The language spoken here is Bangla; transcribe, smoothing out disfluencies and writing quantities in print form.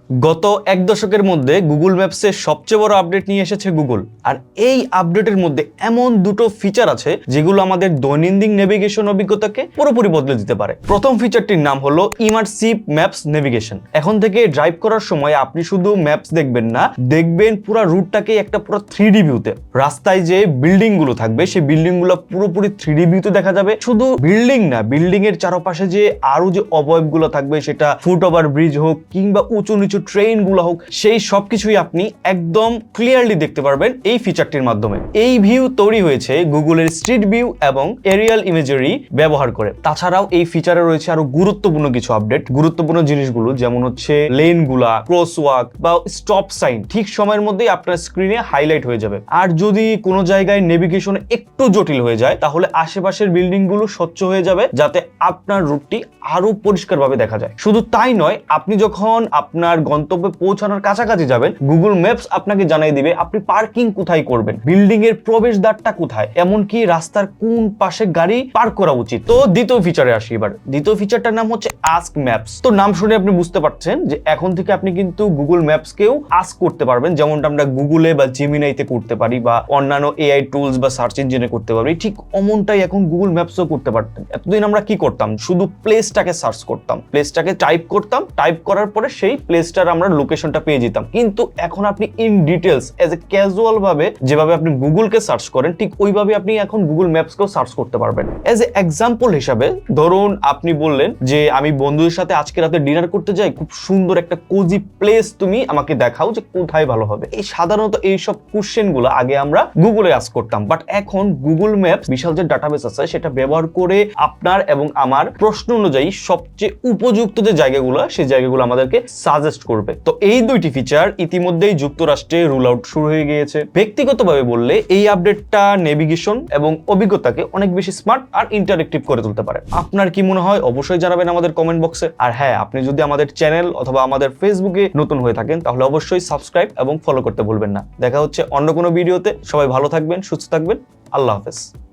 গত এক দশকের মধ্যে গুগল ম্যাপসের সবচেয়ে বড় আপডেট নিয়ে এসেছে গুগল। আর এই আপডেটের মধ্যে এমন দুটো ফিচার আছে যেগুলো আমাদের দৈনন্দিন নেভিগেশন অভিজ্ঞতাকে পুরোপুরি বদলে দিতে পারে। প্রথম ফিচারটির নাম হলো ইমার্সিভ ম্যাপস নেভিগেশন। এখন থেকে ড্রাইভ করার সময় আপনি শুধু ম্যাপস দেখবেন না, দেখবেন পুরো রুটটাকে একটা পুরো 3D ভিউতে। রাস্তায় যে বিল্ডিং গুলো থাকবে সেই বিল্ডিং গুলো পুরোপুরি 3D ভিউতে দেখা যাবে। শুধু বিল্ডিং না, বিল্ডিং এর চারপাশে যে আরো যে অবয়ব গুলো থাকবে, সেটা ফুট ওভার ব্রিজ হোক কিংবা উঁচু নিচু ট্রেন গুলো হোক, সেই সবকিছুই আপনি একদম ক্লিয়ারলি দেখতে পারবেন এই ফিচারটির মাধ্যমে। এই ভিউ তৈরি হয়েছে গুগলের স্ট্রিট ভিউ এবং এরিয়াল ইমেজারি ব্যবহার করে। তাছাড়াও এই ফিচারে রয়েছে আরো গুরুত্বপূর্ণ কিছু আপডেট। গুরুত্বপূর্ণ জিনিসগুলো যেমন হচ্ছে লেন গুলা, ক্রস ওয়াক বা স্টপ সাইন ঠিক সময়ের মধ্যেই আপনার স্ক্রিনে হাইলাইট হয়ে যাবে। আর যদি কোনো জায়গায় নেভিগেশন একটু জটিল হয়ে যায়, তাহলে আশেপাশের বিল্ডিং গুলো স্বচ্ছ হয়ে যাবে, যাতে আপনার রুটটি আরো পরিষ্কারভাবে দেখা যায়। শুধু তাই নয়, আপনি যখন আপনার গন্তব্যে পৌঁছানোর কাছাকাছি যাবেন, গুগল ম্যাপস আপনাকে জানিয়ে দিবে আপনি পার্কিং কোথায় করবেন, বিল্ডিং এর প্রবেশদ্বারটা কোথায়, এমনকি রাস্তার কোন পাশে গাড়ি পার্ক করা উচিত। তো দ্বিতীয় ফিচারে আসি এবার। দ্বিতীয় ফিচারটার নাম হচ্ছে আস্ক ম্যাপস। তো নাম শুনে আপনি বুঝতে পারছেন যে এখন থেকে আপনি কিন্তু গুগল ম্যাপস কেও আস্ক করতে পারবেন, যেমনটা আমরা গুগলে বা জেমিনাইতে করতে পারি বা অন্যান্য এআই টুলস বা সার্চ ইঞ্জিনে করতে পারি, ঠিক অমনটাই এখন গুগল ম্যাপসও করতে পারতেন। এতদিন আমরা কি করতাম, শুধু প্লেসটাকে সার্চ করতাম, প্লেসটাকে টাইপ করতাম, টাইপ করার পরে সেই প্লেসটার আমরা লোকেশনটা পেয়ে যেতাম। কিন্তু এখন আপনি in details as a casual ভাবে যেভাবে আপনি গুগলকে সার্চ করেন, ঠিক ওইভাবে আপনি এখন গুগল ম্যাপসকেও সার্চ করতে পারবেন। এজ এ এক্সাম্পল হিসাবে ধরুন আপনি বললেন যে আমি বন্ধুদের সাথে আজকে রাতে ডিনার করতে যাই, খুব সুন্দর একটা কোজি প্লেস তুমি আমাকে দেখাও যে কোথায় ভালো হবে। এই সাধারণত এইসব কোশ্চেন গুলো আগে আমরা গুগলে আস্ক করতাম, বাট এখন গুগল ম্যাপস বিশাল যে ডাটাবেস আছে সেটা ব্যবহার করে আপনার এবং আমার প্রশ্ন অনুযায়ী সবচেয়ে উপযুক্ত যে জায়গাগুলো, সেই জায়গাগুলো আমাদেরকে সাজেস্ট করবে। তো এই দুইটি ফিচার ইতিমধ্যেই যুক্তরাষ্ট্রে রুল আউট শুরু হয়ে গিয়েছে। ব্যক্তিগতভাবে বললে এই আপডেটটা নেভিগেশন এবং অভিজ্ঞতাকে অনেক বেশি স্মার্ট আর ইন্টারেক্টিভ করে তুলতে পারে। আপনার কি মনে হয় অবশ্যই জানাবেন আমাদের কমেন্ট বক্সে। আর হ্যাঁ, আপনি যদি আমাদের চ্যানেল অথবা আমাদের ফেসবুকে নতুন হয়ে থাকেন, তাহলে অবশ্যই সাবস্ক্রাইব এবং ফলো করতে ভুলবেন না। দেখা হচ্ছে অন্য কোনো ভিডিওতে। সবাই ভালো থাকবেন, সুস্থ থাকবেন। আল্লাহ হাফেজ।